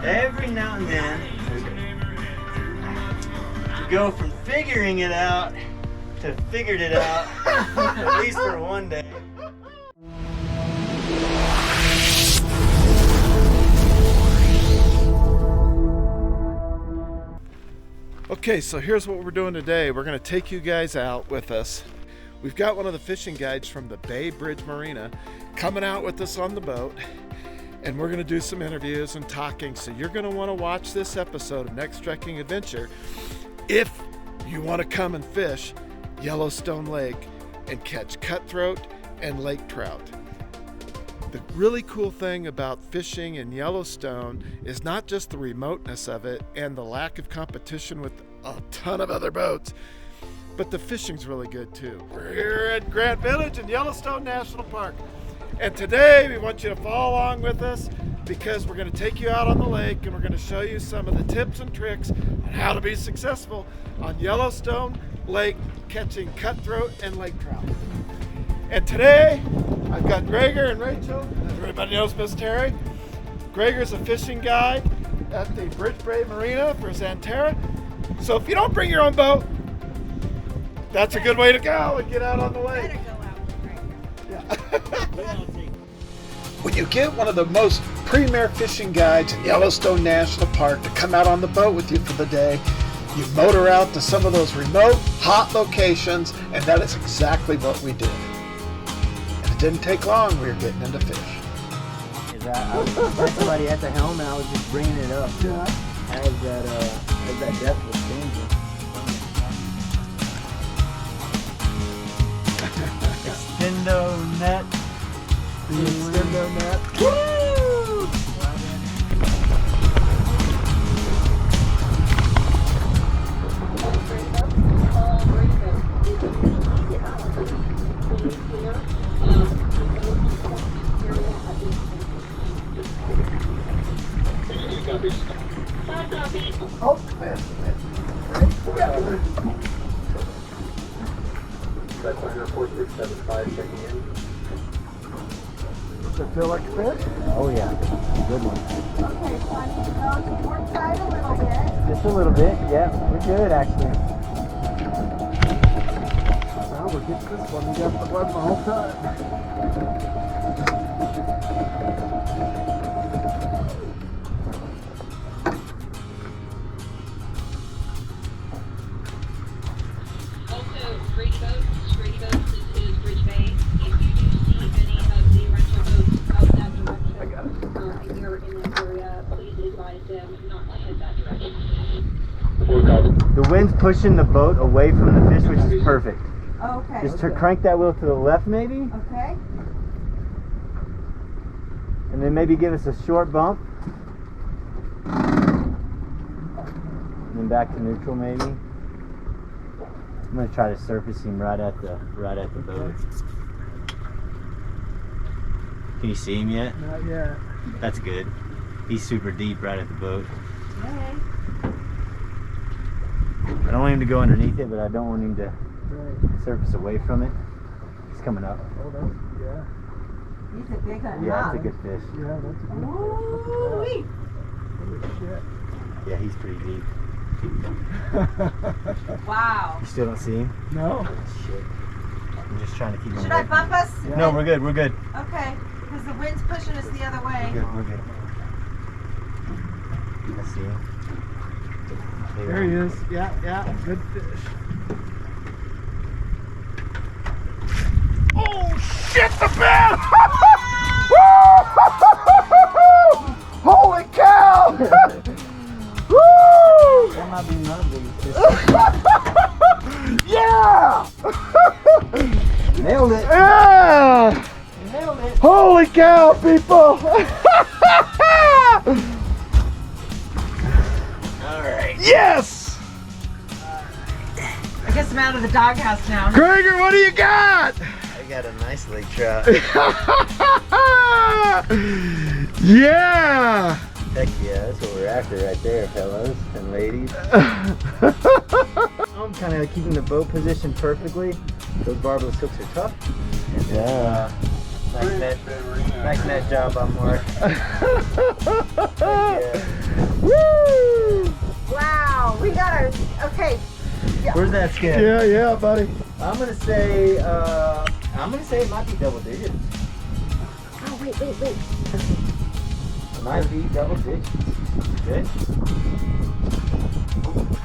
every now and then you go from figuring it out to figured it out, at least for one day. Okay, so here's what we're doing today. We're going to take you guys out with us. We've got one of the fishing guides from the Bay Bridge Marina coming out with us on the boat, and we're going to do some interviews and talking. So you're going to want to watch this episode of Next Trekking Adventure if you want to come and fish Yellowstone Lake and catch cutthroat and lake trout. The really cool thing about fishing in Yellowstone is not just the remoteness of it and the lack of competition with a ton of other boats, but the fishing's really good too. We're here at Grant Village in Yellowstone National Park. And today we want you to follow along with us because we're going to take you out on the lake and we're going to show you some of the tips and tricks on how to be successful on Yellowstone Lake catching cutthroat and lake trout. And today I've got Gregor and Rachel. Everybody knows Miss Teri. Gregor's a fishing guide at the Bridge Bay Marina for Xanterra. So if you don't bring your own boat, that's a good way to go and get out on the lake. When you get one of the most premier fishing guides in Yellowstone National Park to come out on the boat with you for the day, you motor out to some of those remote, hot locations, and that is exactly what we did. And it didn't take long, we were getting into fish. I had somebody at the helm and I was just bringing it up. Yeah. As that depth was changing. Extendo net. The extendo net. Woo! Oh, man. That's 4675 checking in. Does it feel like fish? Oh yeah, good one. Okay, so I need to go to the port side a little bit. Just a little bit, yeah, we're good actually. Now we'll get this one. We got the one the whole time. Also, Grady Boats is Bridge Bay. If you do see any of the rental boats out that direction, and you're in that area, please advise them not to head that direction. The wind's pushing the boat away from the fish, which is perfect. Okay. Just to crank that wheel to the left maybe, Okay. and then maybe give us a short bump. And then back to neutral maybe. I'm gonna try to surface him right at the boat. Can you see him yet? Not yet. That's good. He's super deep right at the boat. Okay. I don't want him to go underneath it, but I don't want him to Right. surface away from it. He's coming up. Oh, that's, yeah. He's a big one. Yeah, huh? that's a good fish. Yeah, that's a good Ooh-wee. fish. Look at that. Yeah, he's pretty deep. Holy shit. Wow. You still don't see him? No. Shit. I'm just trying to keep him Should away. I bump us? Yeah. No, we're good. We're good. Okay, because the wind's pushing us the other way. We're good. I see him. There he is. Yeah, good fish. Oh shit, the bed! Holy cow! Woo! That might be my biggest fish. Yeah! Nailed it. Yeah! Nailed it. Holy cow, people! Alright. Yes! I guess I'm out of the doghouse now. Gregor, what do you got? I got a nice lake trout. Yeah! Heck yeah, that's what we're after right there, fellas and ladies. I'm kind of keeping the boat positioned perfectly. Those barbless hooks are tough. And, nice net job on Mark. Yeah. Where's that scale? Yeah, buddy. I'm gonna say it might be double digits. Oh, wait. It might be double digits. Good.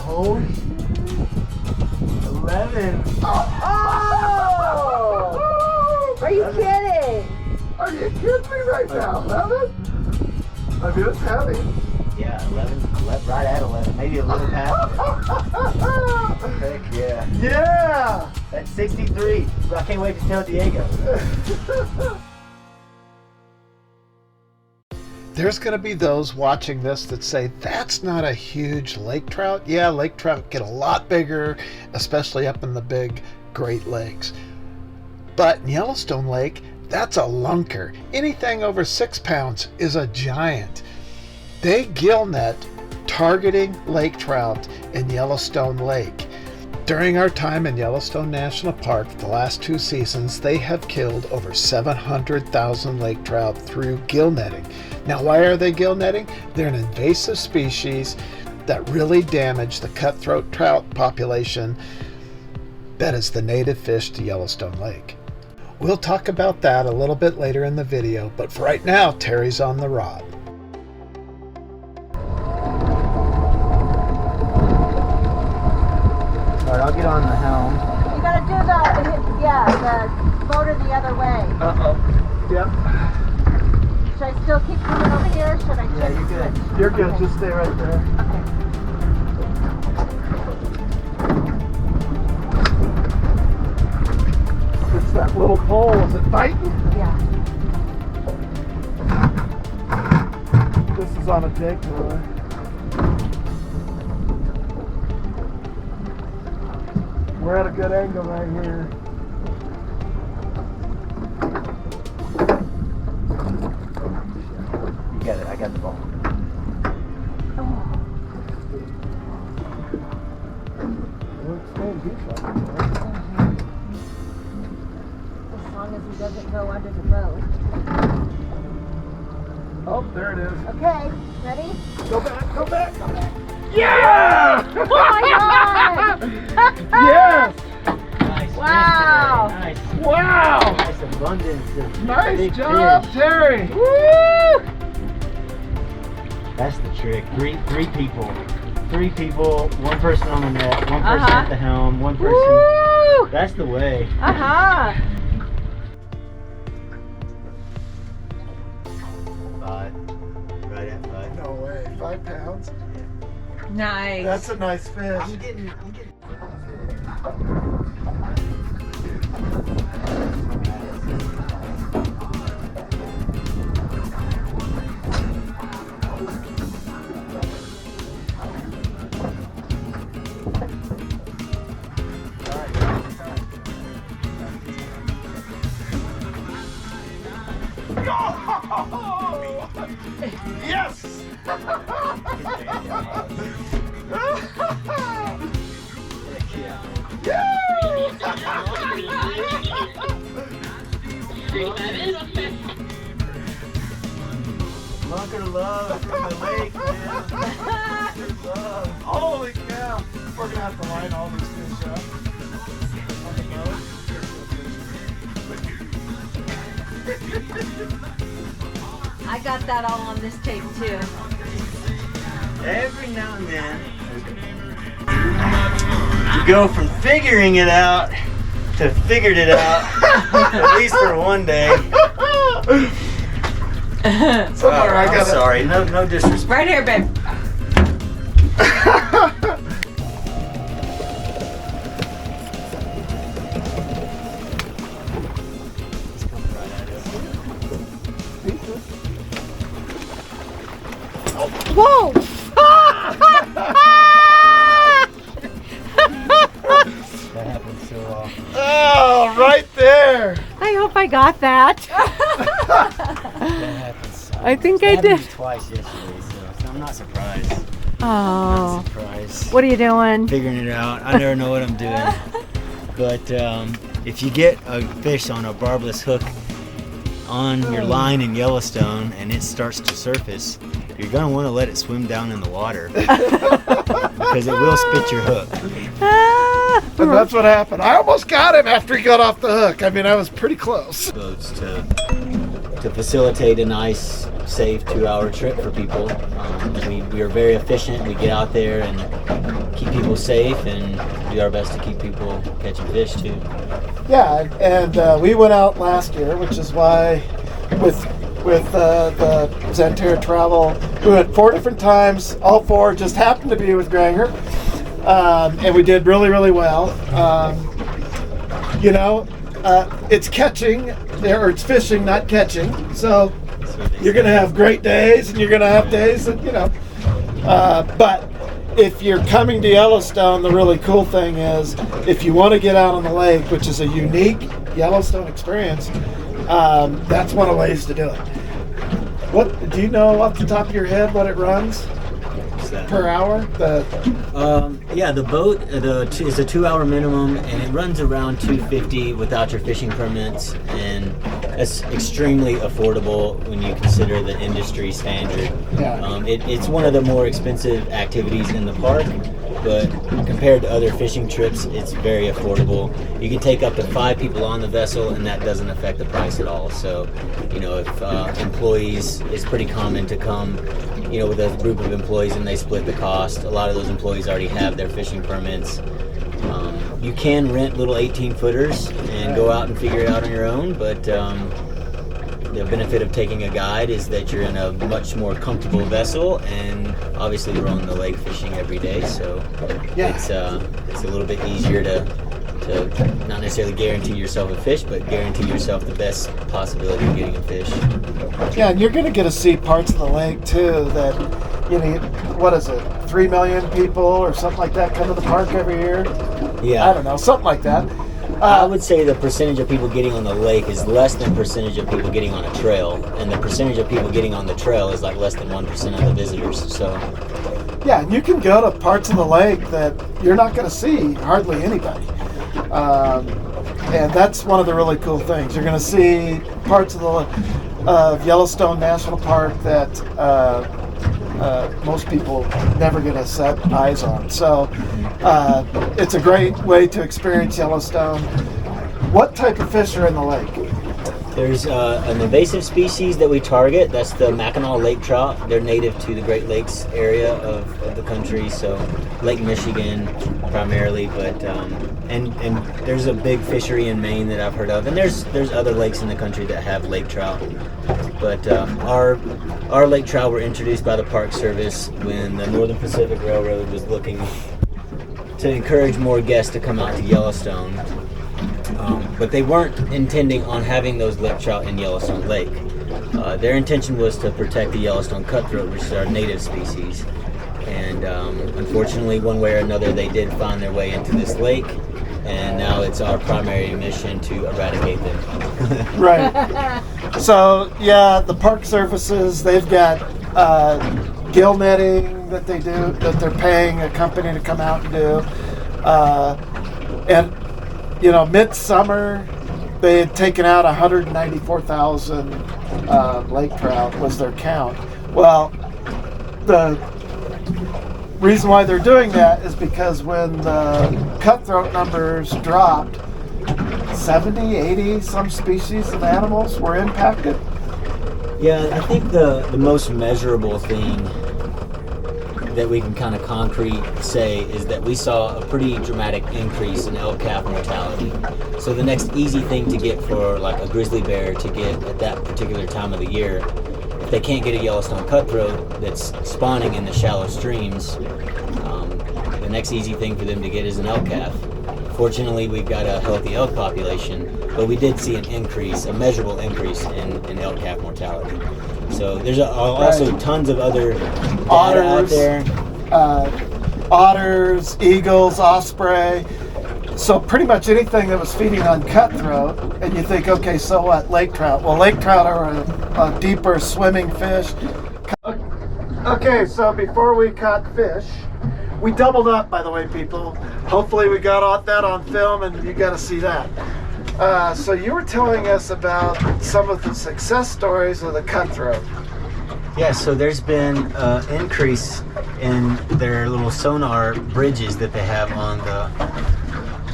Oh, 11. Oh! Are you kidding? are you kidding me right now? 11? I mean, it's heavy. Yeah, 11, right at 11, maybe a little past it. Heck yeah. Yeah! That's 63. I can't wait to tell Diego. There's going to be those watching this that say, that's not a huge lake trout. Yeah, lake trout get a lot bigger, especially up in the big Great Lakes. But in Yellowstone Lake, that's a lunker. Anything over 6 pounds is a giant. They gill net targeting lake trout in Yellowstone Lake. During our time in Yellowstone National Park, the last 2 seasons, they have killed over 700,000 lake trout through gill netting. Now, why are they gill netting? They're an invasive species that really damage the cutthroat trout population that is the native fish to Yellowstone Lake. We'll talk about that a little bit later in the video, but for right now, Teri's on the rod. Alright, I'll get on the helm. You gotta do the motor the other way. Uh-oh. Yep. Should I still keep coming over here? Or should I Yeah, you're good. You're good. Just stay right there. It's that little pole. Is it biting? Yeah. This is on a dig boy. We're at a good angle right here. You got it, I got the ball. As long as he doesn't go under the boat. Oh, there it is. Okay, ready? Go back, go back, go back. Yeah! Oh my God! Yes! Nice. Wow. Nice. Wow! Nice abundance of Nice big job, fish. Teri. Woo! That's the trick. Three people. 3 people, 1 person on the net, 1 person at the helm, 1 person. Woo! That's the way. Uh-huh. 5. Right at 5. No way, 5 pounds. Nice. That's a nice fish. I'm getting. Yes! Bunker love from the lake, man. Bunker love. Holy cow! We're gonna have to line all these fish up on the boat. I got that all on this tape too. Every now and then, you go from figuring it out to figured it out, at least for one day. Somewhere I I'm got sorry, no disrespect. Right here, babe. Whoa! That happens so often. Oh, right there! I hope I got that. That happens so I think That I happened to did. me twice yesterday, so I'm not surprised. Oh, Not surprised. what are you doing? Figuring it out. I never know what I'm doing. But if you get a fish on a barbless hook on your line in Yellowstone and it starts to surface, you're going to want to let it swim down in the water because it will spit your hook. And that's what happened. I almost got him after he got off the hook. I mean, I was pretty close. Boats to facilitate a nice, safe 2-hour trip for people. We are very efficient. We get out there and keep people safe and do our best to keep people catching fish too. Yeah, and we went out last year, which is why with the Xanterra Travel, we went 4 different times. All 4 just happened to be with Granger, and we did really, really well. It's catching, or it's fishing, not catching. So you're going to have great days, and you're going to have days that, but if you're coming to Yellowstone, the really cool thing is if you want to get out on the lake, which is a unique Yellowstone experience, that's one of the ways to do it. What do you know off the top of your head what it runs per hour? The boat is a 2-hour minimum, and it runs around $250 without your fishing permits, and that's extremely affordable when you consider the industry standard. Yeah. It's one of the more expensive activities in the park, but compared to other fishing trips, it's very affordable. You can take up to 5 people on the vessel, and that doesn't affect the price at all. So, if employees, it's pretty common to come, with a group of employees and they split the cost. A lot of those employees already have their fishing permits. You can rent little 18-footers and go out and figure it out on your own, but the benefit of taking a guide is that you're in a much more comfortable vessel, and obviously we're on the lake fishing every day, so it's a little bit easier to not necessarily guarantee yourself a fish, but guarantee yourself the best possibility of getting a fish. Yeah, and you're going to get to see parts of the lake too that, what is it, 3 million people or something like that come to the park every year? Yeah. I don't know, something like that. I would say the percentage of people getting on the lake is less than percentage of people getting on a trail, and the percentage of people getting on the trail is like less than 1% of the visitors. So, yeah, and you can go to parts of the lake that you're not going to see hardly anybody, and that's one of the really cool things. You're going to see parts of Yellowstone National Park that most people never get to set eyes on. So it's a great way to experience Yellowstone. What type of fish are in the lake? There's an invasive species that we target. That's the Mackinac Lake Trout. They're native to the Great Lakes area of the country, so Lake Michigan primarily. But and there's a big fishery in Maine that I've heard of, and there's other lakes in the country that have lake trout. But our lake trout were introduced by the Park Service when the Northern Pacific Railroad was looking to encourage more guests to come out to Yellowstone. But they weren't intending on having those lake trout in Yellowstone Lake. Their intention was to protect the Yellowstone Cutthroat, which is our native species. And unfortunately, one way or another, they did find their way into this lake, and now it's our primary mission to eradicate them. Right. So, yeah, the Park Services, they've got gill netting that they do, that they're paying a company to come out and do. And midsummer, they had taken out 194,000 lake trout was their count. Well, the reason why they're doing that is because when the cutthroat numbers dropped, 70, 80, some species of animals were impacted. Yeah, I think the most measurable thing that we can kind of concrete say is that we saw a pretty dramatic increase in elk calf mortality. So the next easy thing to get for like a grizzly bear to get at that particular time of the year, if they can't get a Yellowstone cutthroat that's spawning in the shallow streams, the next easy thing for them to get is an elk calf. Fortunately, we've got a healthy elk population, but we did see an increase, a measurable increase in elk calf mortality. So there's also tons of other data out there. Otters, eagles, osprey. So pretty much anything that was feeding on cutthroat, and you think, okay, so what? Lake trout. Well, lake trout are a deeper swimming fish. Okay, so before we caught fish, we doubled up, by the way, people. Hopefully we got that on film, and you got to see that. So you were telling us about some of the success stories of the cutthroat. Yeah, so there's been an increase in their little sonar bridges that they have on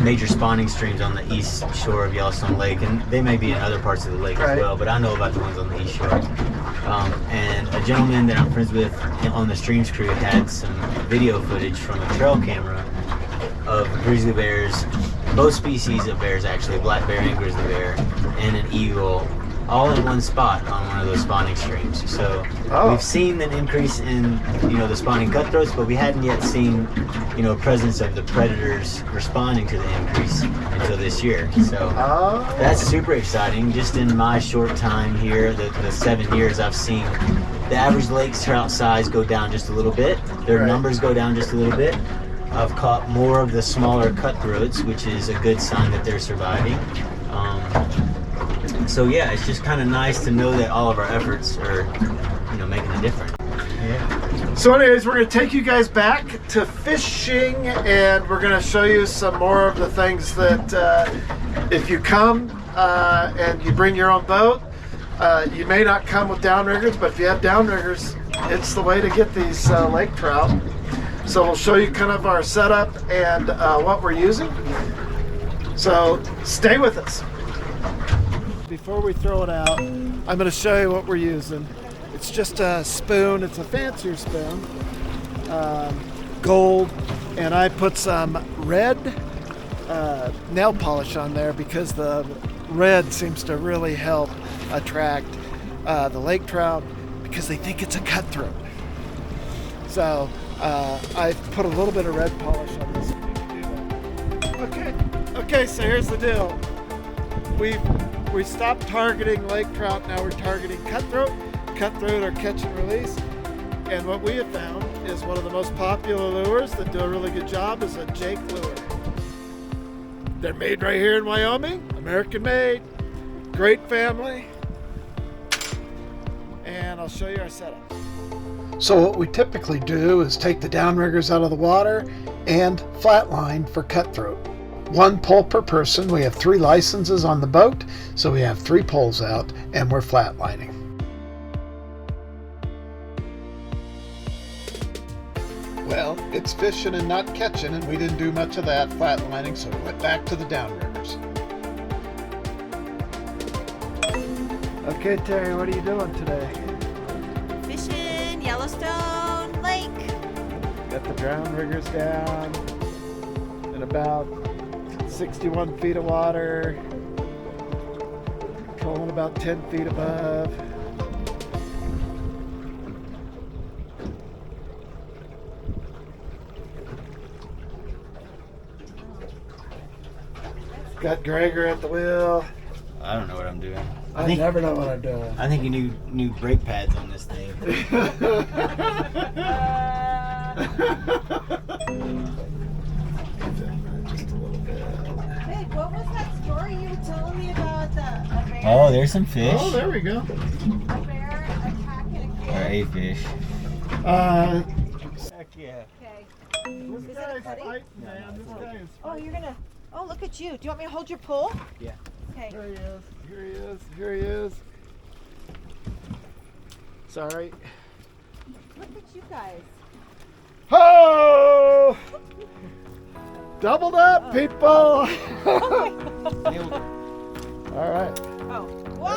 major spawning streams on the east shore of Yellowstone Lake, and they may be in other parts of the lake as well, but I know about the ones on the east shore. And a gentleman that I'm friends with on the streams crew had some video footage from a trail camera of grizzly bears, both species of bears actually, black bear and grizzly bear, and an eagle, all in one spot on one of those spawning streams. So we've seen an increase in, the spawning cutthroats, but we hadn't yet seen, presence of the predators responding to the increase until this year. So that's super exciting. Just in my short time here, the 7 years, I've seen the average lake trout size go down just a little bit. Their numbers go down just a little bit. I've caught more of the smaller cutthroats, which is a good sign that they're surviving. So yeah, it's just kind of nice to know that all of our efforts are, making a difference. Yeah. So anyways, we're going to take you guys back to fishing, and we're going to show you some more of the things that if you come and you bring your own boat, you may not come with downriggers, but if you have downriggers, it's the way to get these lake trout. So we'll show you kind of our setup and what we're using. So stay with us. Before we throw it out, I'm going to show you what we're using. It's just a spoon. It's a fancier spoon, gold, and I put some red nail polish on there because the red seems to really help attract the lake trout because they think it's a cutthroat. So I put a little bit of red polish on this. Okay, so here's the deal. We stopped targeting lake trout, now we're targeting cutthroat. Cutthroat are catch and release. And what we have found is one of the most popular lures that do a really good job is a Jake lure. They're made right here in Wyoming, American made, great family. And I'll show you our setup. So what we typically do is take the downriggers out of the water and flatline for cutthroat. 1 pole per person. We have 3 licenses on the boat, so we have 3 poles out, and we're flatlining. Well, it's fishing and not catching, and we didn't do much of that flatlining, so we went back to the downriggers. Okay, Teri, what are you doing today? Fishing Yellowstone Lake. Got the downriggers down in about 61 feet of water, trolling about 10 feet above. Got Gregor at the wheel. I don't know what I'm doing. I never know what I'm doing. I think you need new brake pads on this thing. Just a little bit. Hey, what was that story you were telling me about a bear? Oh, there's some fish. Oh, there we go. A bear attacking a Or kid? a fish. Heck yeah. Okay. This Is it guy's a Cody? fighting, man. This guy is Oh, you're gonna. Oh, look at you. Do you want me to hold your pole? Yeah. Okay. Here he is. Here he is. Here he is. Sorry. Look at you guys. Ho! Doubled up, people. Oh All right. Oh. Whoa!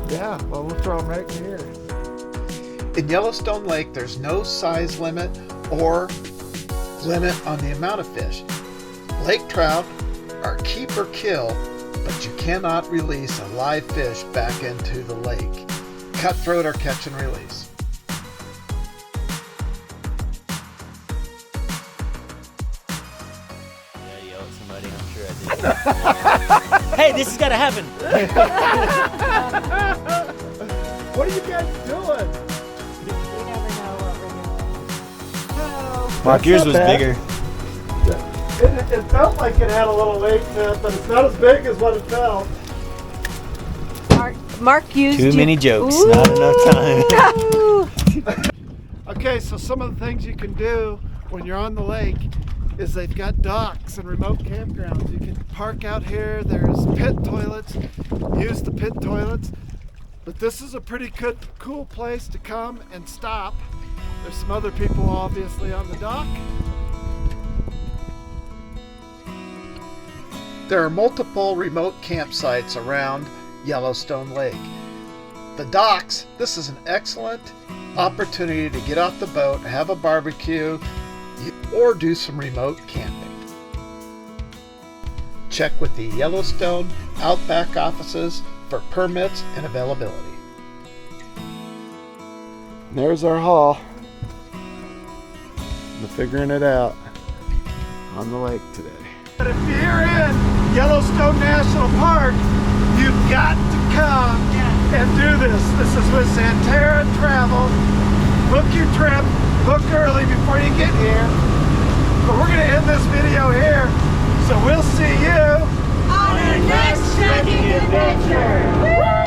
Yeah, well, we'll throw them right in here. In Yellowstone Lake, there's no size limit or limit on the amount of fish. Lake trout are keep or kill, but you cannot release a live fish back into the lake. Cutthroat or catch and release. Yeah, yell at somebody, I'm sure I did. Hey, this has got to happen. What are you guys doing? We never know what we're doing. Oh. Mark, yours was bigger. It felt like it had a little weight to it, but it's not as big as what it felt. Mark used Too many jokes, not enough time. Okay, so some of the things you can do when you're on the lake is they've got docks and remote campgrounds. You can park out here. There's pit toilets. Use the pit toilets. But this is a pretty good, cool place to come and stop There's some other people obviously on the dock. There are multiple remote campsites around Yellowstone Lake. The docks, this is an excellent opportunity to get off the boat, have a barbecue, or do some remote camping. Check with the Yellowstone Outback offices for permits and availability. And there's our haul. We're figuring it out on the lake today. But if you're in Yellowstone National Park, you've got to come and do this. This is with Santara Travel. Book your trip, book early before you get here. But we're going to end this video here, so we'll see you On our next trekking adventure! Woo!